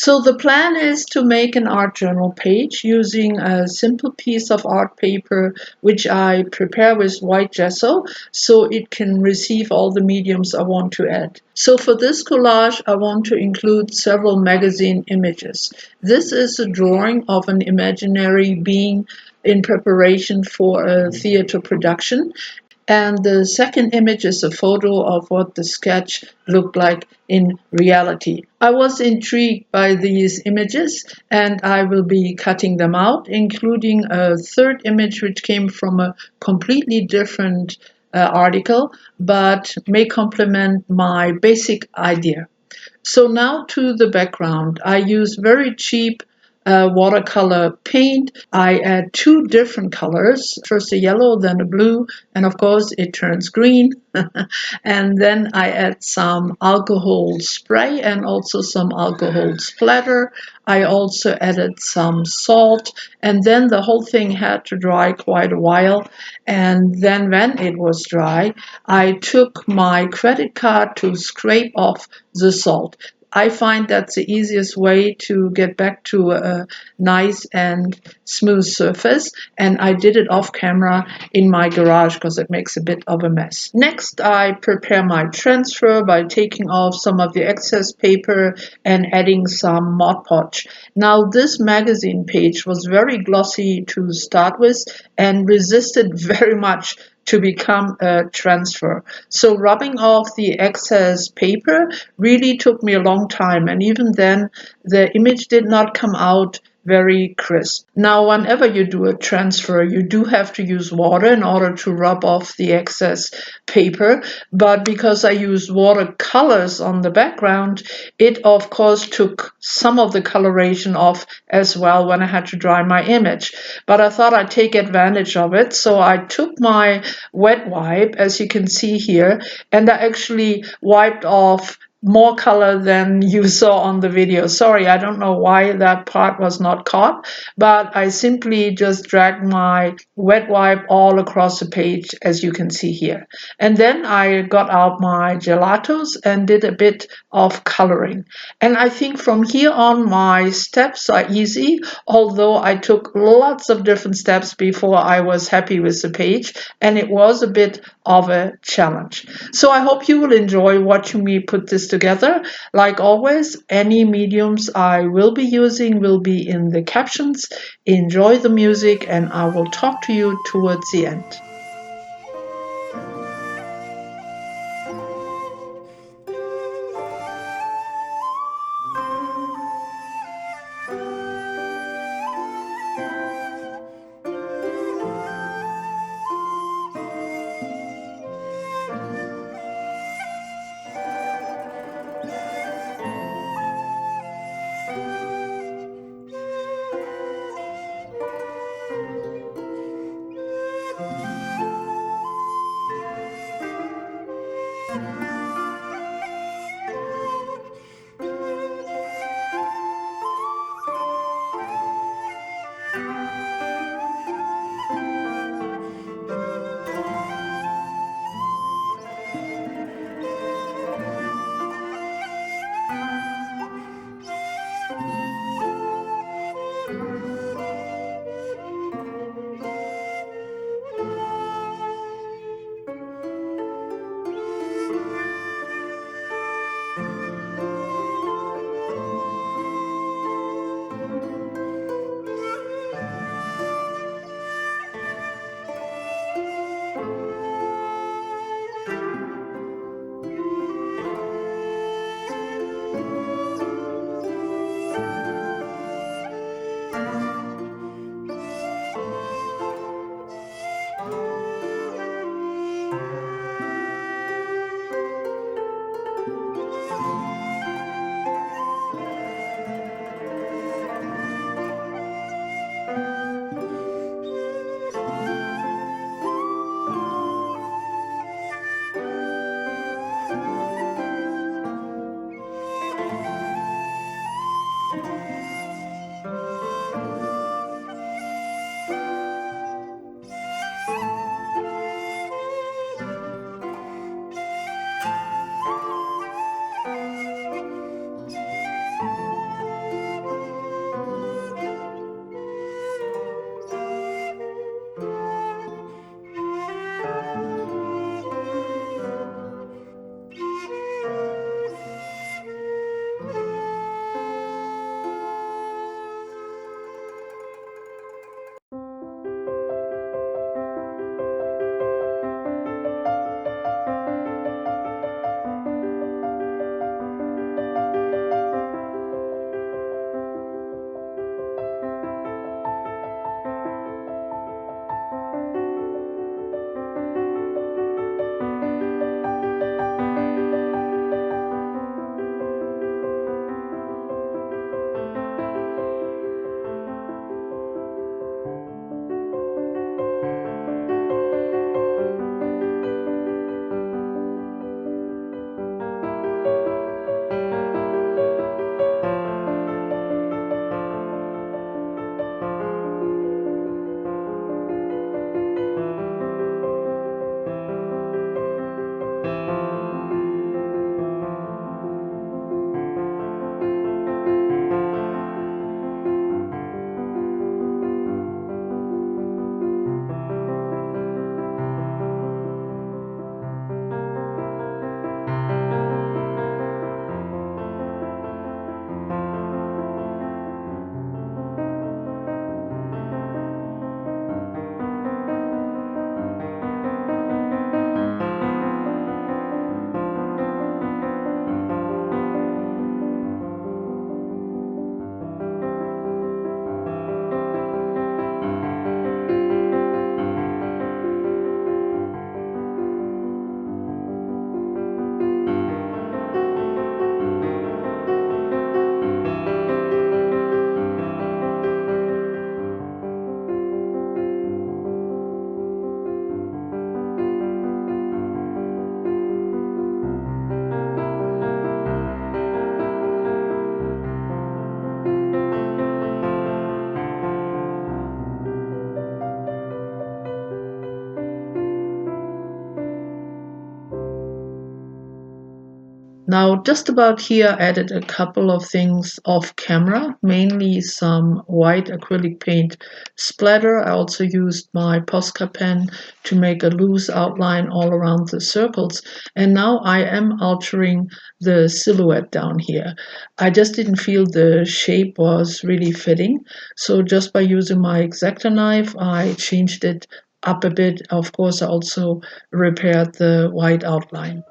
So the plan is to make an art journal page using a simple piece of art paper which I prepare with white gesso so it can receive all the mediums I want to add. So for this collage I want to include several magazine images. This is a drawing of an imaginary being in preparation for a theater production. And the second image is a photo of what the sketch looked like in reality. I was intrigued by these images and I will be cutting them out, including a third image which came from a completely different article, but may complement my basic idea. So now to the background. I use very cheap watercolor paint. I add two different colors, first a yellow, then a blue, and of course it turns green. And then I add some alcohol spray and also some alcohol splatter. I also added some salt, and then the whole thing had to dry quite a while. And then when it was dry, I took my credit card to scrape off the salt. I find that's the easiest way to get back to a nice and smooth surface, and I did it off camera in my garage because it makes a bit of a mess. Next, I prepare my transfer by taking off some of the excess paper and adding some Mod Podge. Now, this magazine page was very glossy to start with and resisted very much to become a transfer. So rubbing off the excess paper really took me a long time, and even then the image did not come out very crisp. Now, whenever you do a transfer, you do have to use water in order to rub off the excess paper, but because I used watercolors on the background, it of course took some of the coloration off as well when I had to dry my image. But I thought I'd take advantage of it, so I took my wet wipe, as you can see here, and I actually wiped off more color than you saw on the video. Sorry, I don't know why that part was not caught, but I simply just dragged my wet wipe all across the page, as you can see here. And then I got out my gelatos and did a bit of coloring. And I think from here on my steps are easy, although I took lots of different steps before I was happy with the page, and it was a bit of a challenge. So I hope you will enjoy watching me put this together. Like always, any mediums I will be using will be in the captions. Enjoy the music, and I will talk to you towards the end. Now, just about here, I added a couple of things off camera, mainly some white acrylic paint splatter. I also used my Posca pen to make a loose outline all around the circles. And now I am altering the silhouette down here. I just didn't feel the shape was really fitting. So just by using my X-Acto knife, I changed it up a bit. Of course, I also repaired the white outline.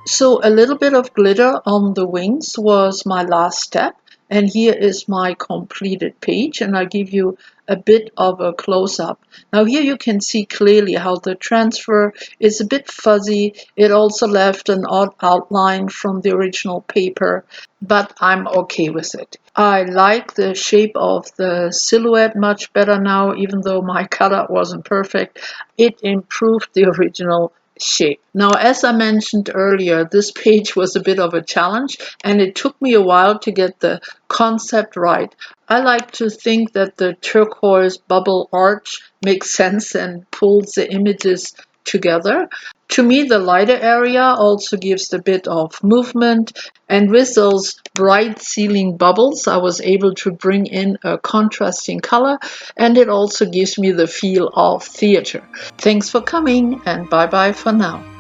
So a little bit of glitter on the wings was my last step. And here is my completed page, and I'll give you a bit of a close-up. Now here you can see clearly how the transfer is a bit fuzzy. It also left an odd outline from the original paper, but I'm okay with it. I like the shape of the silhouette much better now, even though my cutout wasn't perfect. It improved the original shape. Now, as I mentioned earlier, this page was a bit of a challenge, and it took me a while to get the concept right. I like to think that the turquoise bubble arch makes sense and pulls the images together. To me, the lighter area also gives a bit of movement, and with those bright ceiling bubbles, I was able to bring in a contrasting color, and it also gives me the feel of theater. Thanks for coming, and bye bye for now.